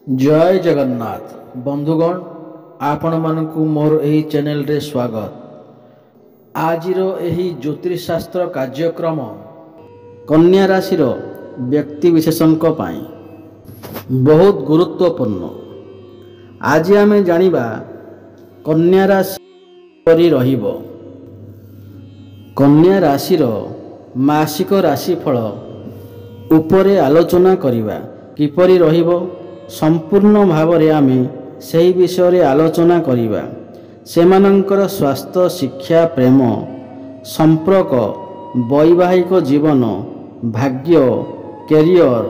जय जगन्नाथ बंधुगण आपण मानकु मोर एही चैनल रे स्वागत। आजिर एही ज्योतिषशास्त्र कार्यक्रम कन्या राशि व्यक्ति विशेषंक पाई बहुत गुरुत्वपूर्ण। आज आमे जानिबा कन्या राशि परि रहिबो। कन्या राशि मासिक राशिफल उपरे आलोचना करिबा किपरि रहिबो संपूर्ण भावरे आमे सही विषय आलोचना करिबा। सेमानंकर स्वास्थ्य शिक्षा प्रेम संपर्क वैवाहिक जीवन भाग्य कैरियर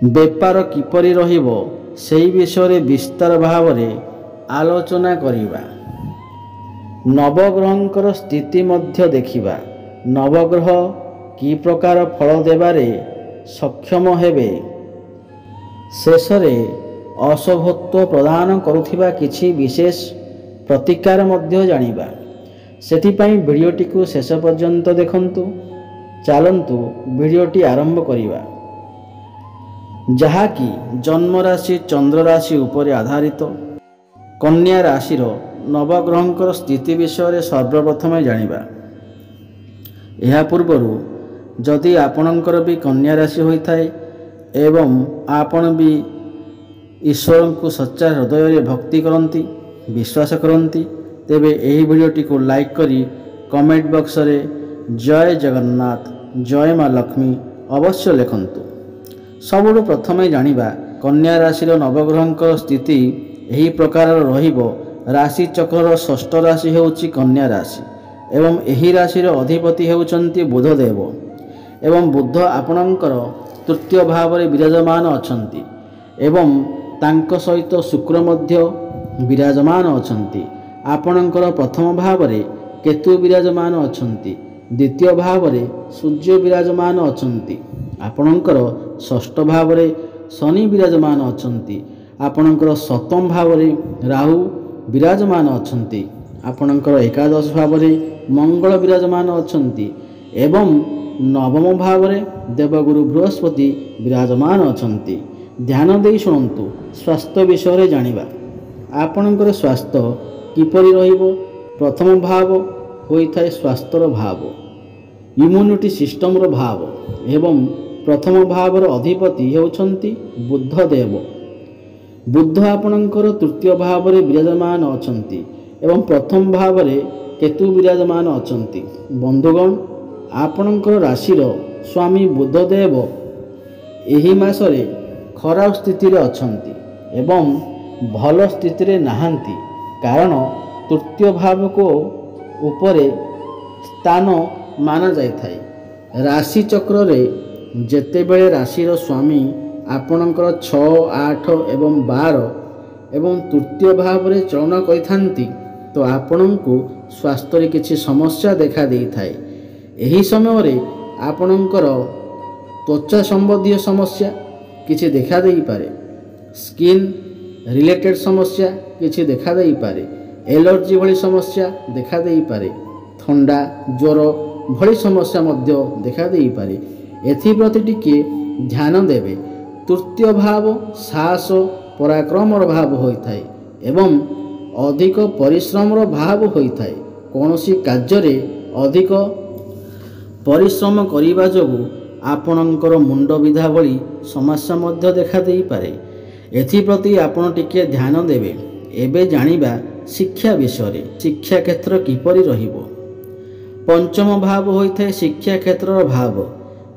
बेपार किपरि रहिबो सही विषय विस्तार भावरे आलोचना करिबा। नवग्रहंकर स्थिति मध्य देखिबा। नवग्रह कि प्रकार फल देबारे सक्षम हेबे शेषरे अशुभत्व प्रदान करुथिबा किछि विशेष प्रतिकार मध्य जानिबा। सेथिपाई वीडियोटी को शेष पर्यंत देखंतु। चलंतु वीडियोटी आरंभ करिबा। जहा कि जन्म राशि चंद्र राशि उपर आधारित। कन्या राशि नवग्रहंकर स्थिति विषय सर्वप्रथम जानिबा। यह पूर्वरु जदि आपणकर भी कन्या राशि होइथाय एवं आपण भी ईश्वर को सच्चा हृदय भक्ति करती विश्वास करती तेबे एही वीडियोटी को लाइक करी कमेंट बॉक्स रे जय जगन्नाथ जय माँ लक्ष्मी अवश्य लिखंतु। सबुठु प्रथमे जानिबा कन्या राशि नवग्रहंकर स्थिति एही प्रकार रहिबो। राशि चक्र षष्ठ राशि हेउची कन्या राशि एवं एही राशि अधिपति हेउचंती बुधदेव एवं बुध आपणकर तृतीय भाव में विराजमान अछंती एवं तांको सहित शुक्र मध्य विराजमान अछंती। आपणकर प्रथम भाव में केतु विराजमान अछंती द्वितीय भाव में सूर्य विराजमान अछंती। आपणकर षष्ठ भाव में शनि विराजमान अछंती। आपणकर सप्तम भाव में राहु विराजमान अछंती। आपणकर एकादश भाव में मंगल विराजमान अछंती एवं नवम भाव में देवगुरु बृहस्पति विराजमान अछंती। ध्यान दे शुणु। स्वास्थ्य विषय जानिबा। आपणकर स्वास्थ्य किपरि रहिबो। प्रथम भाव होइथाय स्वास्थ्यर भाव इम्यूनिटी सिस्टम रो भाव एवं प्रथम भाव अधिपति हेउछंती बुधदेव। बुध आपणकर तृतीय भाव में विराजमान अछंती एवं प्रथम भाव में केतु विराजमान अछंती। बंधुगण आपणकर राशिर स्वामी बुधदेव एही मासरे खराब स्थिति रे अछंती एवं भल स्थिति रे नाहंती। कारण तृतीय भाव को उपरे स्थान माना जाइथाय। राशि चक्र रे जेतेबेले राशिर स्वामी आपणकर 6, 8 एवं 12 एवं तृतीय भाव में चलन करिथांती तो आपणଙ୍କୁ स्वास्थ्य किछि समस्या देखा देइथाय। एही समय रे आपणकर त्वचा संबंधी समस्या किछि देखा देई पारे। स्किन रिलेटेड समस्या किछि देखा देई पारे। एलर्जी भली समस्या देखा देई पारे। ठंडा ज्वर भली समस्या मध्य देखा देई पारे। एथि प्रति टिके ध्यान देबे। तृतीय भाव साहस पराक्रम भाव होइथाय एवं अधिक परिश्रम भाव होइथाय। कोनोसी कार्य रे अधिक परिश्रम करिबा जोगु आपणकर मुंड विधा भली समस्या मध्य देखा देई पारे। एथि प्रति आपण टिके ध्यान देबे। एबे जानिबा शिक्षा विषय। शिक्षा क्षेत्र किपरि रहिबो। पंचम भाव होइथाय शिक्षा क्षेत्र भाव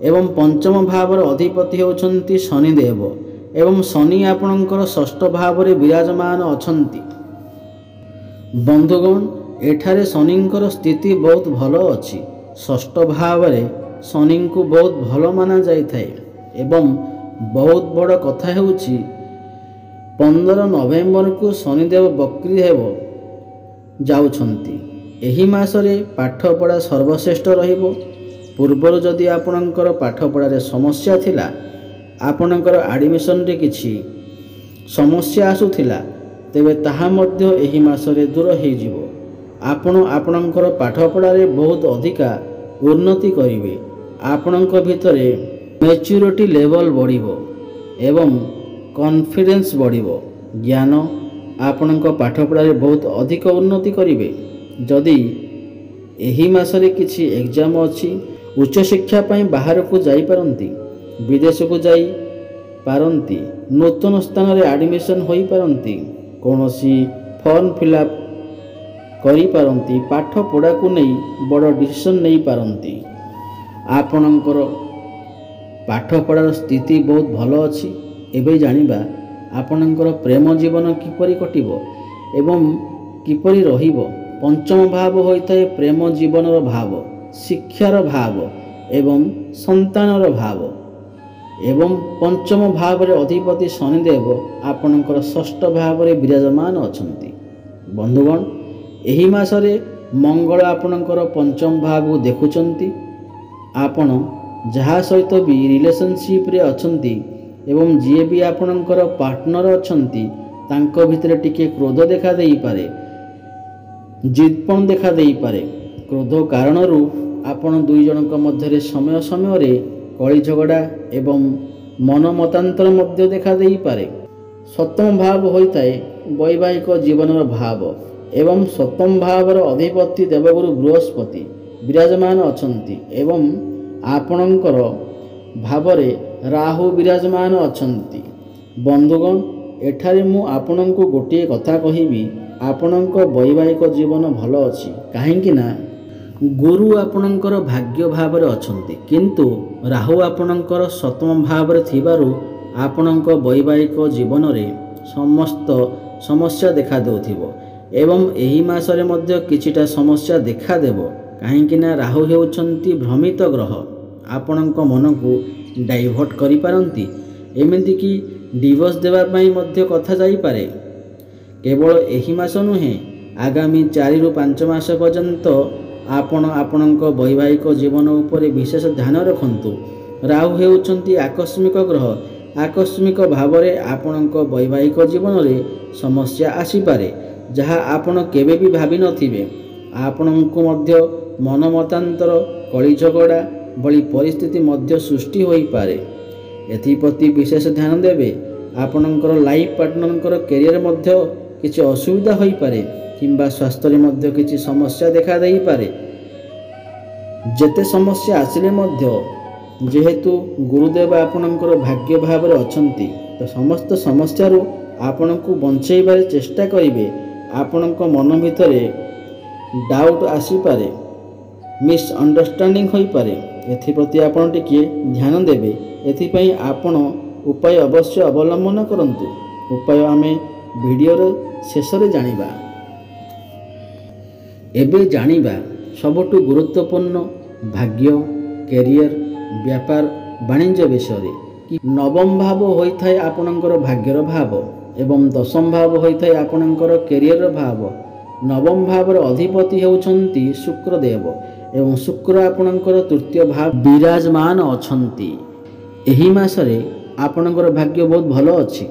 एवं पंचम भावर अधिपति होउछंती शनिदेव एवं शनि आपणकर षष्ठ भाव में विराजमान अछंती। बंधुगण एठारे शनिंकर स्थिति बहुत भलो अछि। षष्ठ भाव में शनि को बहुत भलो माना जाइथाय एवं बहुत बड़ कथा हेउछि 15 नवेम्बर को शनिदेव बक्री हेब जाउछंती। एही मासरे पाठ पढ़ा सर्वश्रेष्ठ रहिबो। पूर्वर जदि आपणकर पाठ पढ़ारे समस्या थिला आपणकर एडमिशन रे किछि समस्या आसुथिला तेबे ताहा मध्य एही मासरे दूर हो जिवो। आपण आपणकर पाठ पढ़ारे बहुत अधिका उन्नति करिवे। आपणक भितरे मैच्योरिटी लेवल बढ़िबो एवं कॉन्फिडेंस बढ़िबो। ज्ञान आपणक पाठपढ़ारे बहुत अधिक उन्नति करिवे। जदि एही मासरे किछि एग्जाम अछि, उच्च शिक्षा पई बाहर को जाई पारंती, विदेश को जाई पारंती, नूतन स्थान रे एडमिशन होई पारंती, कोनोसी फॉर्म फिलअप करी पारंती, पाठ पढ़ा को नहीं बड़ डिसीजन नहीं पारंती। आपणकर पाठ पढ़ार स्थिति बहुत भल अछि। एबे जानिबा आपणकर प्रेम जीवन किपरि कटिबो एवं किपरि रहिबो। पंचम भाव होइताए प्रेम जीवनर भाव, शिक्षार भाव एवं संतानर भाव। एवं पंचम भाव रे अधिपति शनिदेव आपणकर षष्ठ भाव रे विराजमान अछंती। बंधुगण, एही मासरे मंगल आपणकर पंचम भाव को देखुचंती। आपण जहा सहित भी रिलेशनशिप रे अछंती एवं जी भी आपणकर पार्टनर अछंती, तांको भितरे टिके क्रोध देखा देई पारे, जिदपण देखा देई पारे। क्रोध कारणरू आपण दुई जनक मध्यरे समय समय रे कଳି झगड़ा एवं मन मतांतर मध्य देखा देई पारे। सप्तम भाव होइताए वैवाहिक जीवनर भाव एवं सप्तम भावर अधिपति देवगुरु बृहस्पति विराजमान अछंती एवं आपणकर भावरे राहु विराजमान अछंती। बंधुगण, एठारे मु आपणको गोटे कथा कहिबी, आपणक वैवाहिक जीवन भल अछि काहेकि ना गुरु आपणकर भाग्य भावरे अछंती, किंतु राहु आपणकर सप्तम भावरे थिबारु आपणक वैवाहिक जीवन रे समस्त समस्या देखा देउथिबो एवं एही मासरे मध्य किछिटा समस्या देखा देबो। काहेकि ना राहु हेउछंती भ्रमित ग्रह, आपणक मन को डाइवर्ट करि पारंती, एमिति कि डिवोर्स देवा पई मध्य कथा जाई पारे। केवल एही मास नुहे, आगामी 4 ରୁ 5 मास पर्यंत आपण आपणक वैवाहिक जीवन उपरे विशेष ध्यान रखंतु। राहु हेउछंती आकस्मिक ग्रह, आकस्मिक भावरे आपणक वैवाहिक जीवन रे समस्या आसी पारे, जहा आपण केबे भी भाबी नथिबे। आपणको मध्य मन मतांतर, कଳି झगड़ा भली परिस्थिति मध्य सृष्टि होई पारे। एथिप्रति विशेष ध्यान देबे। आपणकर लाइफ पार्टनरकर कैरियर मध्य किछि असुविधा होई पारे किंबा स्वास्थ्य रे मध्य किछि समस्या देखा देई पारे। जेते समस्या आसिले मध्य जेहेतु गुरुदेव आपणकर भाग्य भाव रे अछंती, तो समस्त समस्या रो आपणको बंचेइबारे चेष्टा करिवे। आपणको मन भितरे डाउट आसी पारे, मिसअंडरस्टैंडिंग होई पारे। एथिप्रति आपण टिके ध्यान देबे। एथिपई आपण उपाय अवश्य अवलंबन करंतु। उपाय आमे वीडियोर शेष रे जानिबा। एबे जानिबा सबटु गुरुत्वपूर्ण भाग्य, कैरियर, व्यापार, वाणिज्य विषय रे कि नवम भाव होइथाय आपणकर भाग्यर भाव एवं दशम भाव होइथाय आपणकर कैरियर भाव। नवम भावर अधिपति हेउछंती शुक्रदेव एवं शुक्र आपणकर तृतीय भाव विराजमान अछंती। एही मासरे आपणकर भाग्य बहुत भल अछि,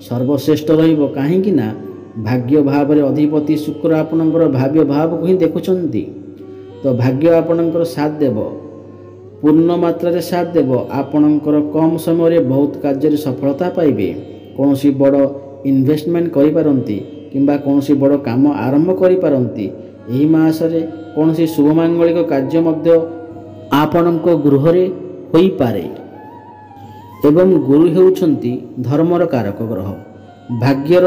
सर्वश्रेष्ठ रहिबो। काहेकि ना भाग्य भाव रे अधिपति शुक्र आपणकर भाव्य भाव को ही देखुछंती, तो भाग्य आपणकर साथ देबो, पूर्ण मात्रा रे साथ देबो। आपणकर कम समय रे बहुत कार्य रे सफलता पाइबे। कोनोसी बड़ इन्वेस्टमेंट करि पारंती किंबा कोनोसी बड़ काम आरंभ करि पारंती। एही मासरे कोनोसी शुभ मांगलिक कार्य मध्य आपणक गृह रे होई पारे। एवं गुरु हेउछंती धर्मर कारक ग्रह, भाग्यर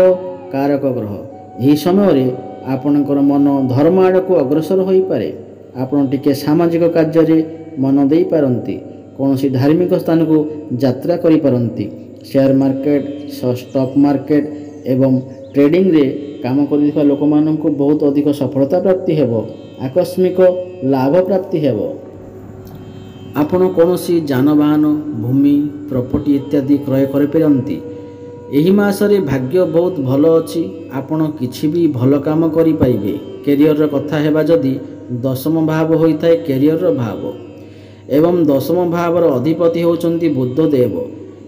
कारक ग्रह। एही समय रे आपणकर मन धर्म आड़ को अग्रसर होई पारे। आपण टिके सामाजिक कार्य रे मन देई पारंती, कोनोसी धार्मिक स्थान को यात्रा करि पारंती। शेयर मार्केट, स्टॉक मार्केट एवं ट्रेडिंग रे काम करिଥିବା लोकମାନଙ୍କୁ बहुत अधिक सफलता प्राप्ति हेबो, आकस्मिक लाभ प्राप्ति हेबो। आपण कोनोसी जानवाहन, भूमि, प्रॉपर्टी इत्यादि क्रय करि पारंती। एही मासरे भाग्य बहुत भल अछि, आपण किछि भी भल काम करि पाइबे। कैरियर रो कथा हेबा जदि दशम भाव होइथाय कैरियर रो भाव एवं दशम भावर अधिपति होउचंती बुध देव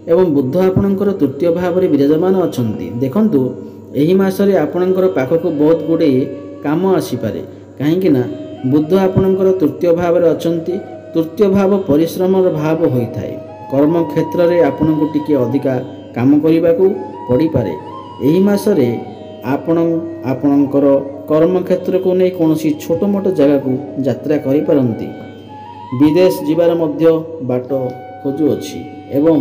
एवं बुध आपणकर तृतीय भाव रे विराजमान अछंती। देखंतु एही मासरे आपणकर पाखको बहुत गुडे काम आसी पारे। काहेकि ना बुध आपणकर तृतीय भाव रे अछंती। तृतीय भाव परिश्रमर भाव होइथाय। कर्म क्षेत्र रे आपणको टिके अधिका କାମ କରିବାକୁ ପଡ଼ିପାରେ। ଏହି ମାସରେ ଆପଣଙ୍କର କର୍ମକ୍ଷେତ୍ରକୁ ନେଇ କୌଣସି ଛୋଟ ମୋଟ ଜାଗାକୁ ଯାତ୍ରା କରିପାରନ୍ତି। ବିଦେଶ ଯିବାର ମଧ୍ୟ ବାଟ ଖୋଜୁଅଛି ଏବଂ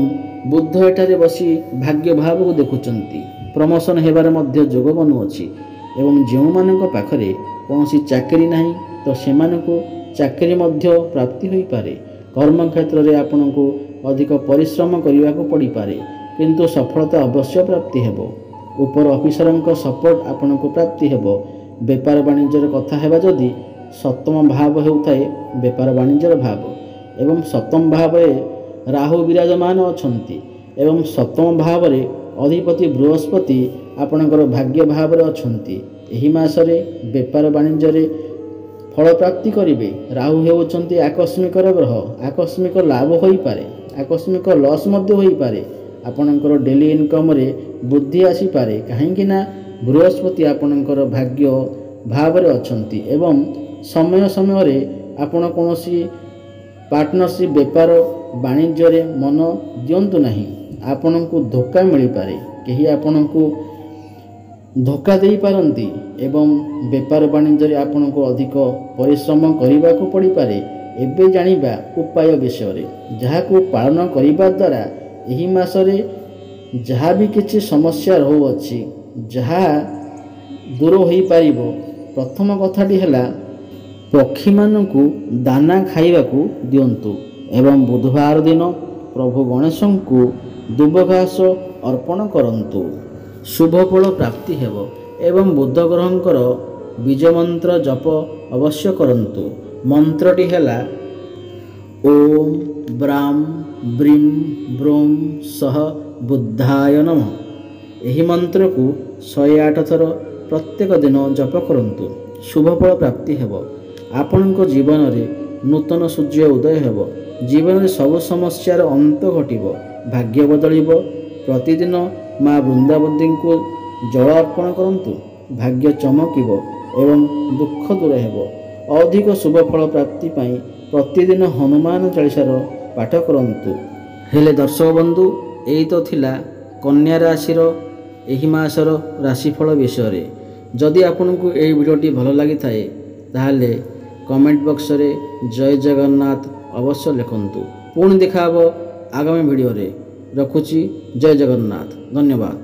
ବୁଧ ଏଠାରେ ବସି ଭାଗ୍ୟ ଭାବକୁ ଦେଖୁଛନ୍ତି। ପ୍ରମୋସନ୍ ହେବାର ମଧ୍ୟ ଯୋଗ ବନୁଅଛି ଏବଂ ଯେଉଁମାନଙ୍କ ପାଖରେ କୌଣସି ଚାକିରି ନାହିଁ ତ ସେମାନଙ୍କୁ ଚାକିରି ମଧ୍ୟ ପ୍ରାପ୍ତି ହୋଇପାରେ। କର୍ମକ୍ଷେତ୍ରରେ ଆପଣଙ୍କୁ ଅଧିକ ପରିଶ୍ରମ କରିବାକୁ ପଡ଼ିପାରେ କିନ୍ତୁ ସଫଳତା ଅବଶ୍ୟ ପ୍ରାପ୍ତି ହେବ। ଉପର ଅଫିସରଙ୍କ ସପୋର୍ଟ ଆପଣଙ୍କୁ ପ୍ରାପ୍ତି ହେବ। ବେପାର ବାଣିଜ୍ୟର କଥା ହେବା ଯଦି ସପ୍ତମ ଭାବ ହେଉଥାଏ ବେପାର ବାଣିଜ୍ୟର ଭାବ ଏବଂ ସପ୍ତମ ଭାବରେ ରାହୁ ବିରାଜମାନ ଅଛନ୍ତି ଏବଂ ସପ୍ତମ ଭାବରେ ଅଧିପତି ବୃହସ୍ପତି ଆପଣଙ୍କର ଭାଗ୍ୟ ଭାବରେ ଅଛନ୍ତି। ଏହି ମାସରେ ବେପାର ବାଣିଜ୍ୟରେ ଫଳ ପ୍ରାପ୍ତି କରିବେ। ରାହୁ ହେଉଛନ୍ତି ଆକସ୍ମିକର ଗ୍ରହ। ଆକସ୍ମିକ ଲାଭ ହୋଇପାରେ, ଆକସ୍ମିକ ଲସ୍ ମଧ୍ୟ ହୋଇପାରେ। ଆପଣଙ୍କର ଡେଲି ଇନକମ୍ରେ ବୃଦ୍ଧି ଆସିପାରେ କାହିଁକି ନା ବୃହସ୍ପତି ଆପଣଙ୍କର ଭାଗ୍ୟ ଭାବରେ ଅଛନ୍ତି ଏବଂ ସମୟ ସମୟରେ ଆପଣ କୌଣସି ପାର୍ଟନରସିପ୍ ବେପାର ବାଣିଜ୍ୟରେ ମନ ଦିଅନ୍ତୁ ନାହିଁ। ଆପଣଙ୍କୁ ଧୋକା ମିଳିପାରେ, କେହି ଆପଣଙ୍କୁ ଧୋକା ଦେଇପାରନ୍ତି ଏବଂ ବେପାର ବାଣିଜ୍ୟରେ ଆପଣଙ୍କୁ ଅଧିକ ପରିଶ୍ରମ କରିବାକୁ ପଡ଼ିପାରେ। ଏବେ ଜାଣିବା ଉପାୟ ବିଷୟରେ ଯାହାକୁ ପାଳନ କରିବା ଦ୍ୱାରା ଏହି ମାସରେ ଯାହା ବି କିଛି ସମସ୍ୟା ରହୁଅଛି ଯାହା ଦୂର ହୋଇପାରିବ। ପ୍ରଥମ କଥାଟି ହେଲା ପକ୍ଷୀମାନଙ୍କୁ ଦାନା ଖାଇବାକୁ ଦିଅନ୍ତୁ ଏବଂ ବୁଧବାର ଦିନ ପ୍ରଭୁ ଗଣେଶଙ୍କୁ ଦୁବ ଘାସ ଅର୍ପଣ କରନ୍ତୁ। ଶୁଭ ଫଳ ପ୍ରାପ୍ତି ହେବ ଏବଂ ବୁଧ ଗ୍ରହଙ୍କର ବୀଜ ମନ୍ତ୍ର ଜପ ଅବଶ୍ୟ କରନ୍ତୁ। ମନ୍ତ୍ରଟି ହେଲା ଓମ୍ ବ୍ରାଂ ବ୍ରିଂ ବ୍ରୋଂ ସହ ବୁଦ୍ଧାୟ ନମଃ। ଏହି ମନ୍ତ୍ରକୁ 108 ଥର ପ୍ରତ୍ୟେକ ଦିନ ଜପ କରନ୍ତୁ। ଶୁଭ ଫଳ ପ୍ରାପ୍ତି ହେବ। ଆପଣଙ୍କ ଜୀବନରେ ନୂତନ ସୂର୍ଯ୍ୟ ଉଦୟ ହେବ। ଜୀବନରେ ସବୁ ସମସ୍ୟାର ଅନ୍ତ ଘଟିବ, ଭାଗ୍ୟ ବଦଳିବ। ପ୍ରତିଦିନ ମା ବୃନ୍ଦାବତୀଙ୍କୁ ଜଳ ଅର୍ପଣ କରନ୍ତୁ, ଭାଗ୍ୟ ଚମକିବ ଏବଂ ଦୁଃଖ ଦୂର ହେବ। ଅଧିକ ଶୁଭ ଫଳ ପ୍ରାପ୍ତି ପାଇଁ ପ୍ରତିଦିନ ହନୁମାନ ଚାଳିଶାର ପାଠ କରନ୍ତୁ। ହେଲେ ଦର୍ଶକ ବନ୍ଧୁ, ଏଇ ତ ଥିଲା କନ୍ୟା ରାଶିର ଏହି ମାସର ରାଶିଫଳ ବିଷୟରେ। ଯଦି ଆପଣଙ୍କୁ ଏହି ଭିଡ଼ିଓଟି ଭଲ ଲାଗିଥାଏ ତାହେଲେ କମେଣ୍ଟ ବକ୍ସରେ ଜୟ ଜଗନ୍ନାଥ ଅବଶ୍ୟ ଲେଖନ୍ତୁ। ପୁଣି ଦେଖା ହେବ ଆଗାମୀ ଭିଡ଼ିଓରେ। ରଖୁଛି, ଜୟ ଜଗନ୍ନାଥ, ଧନ୍ୟବାଦ।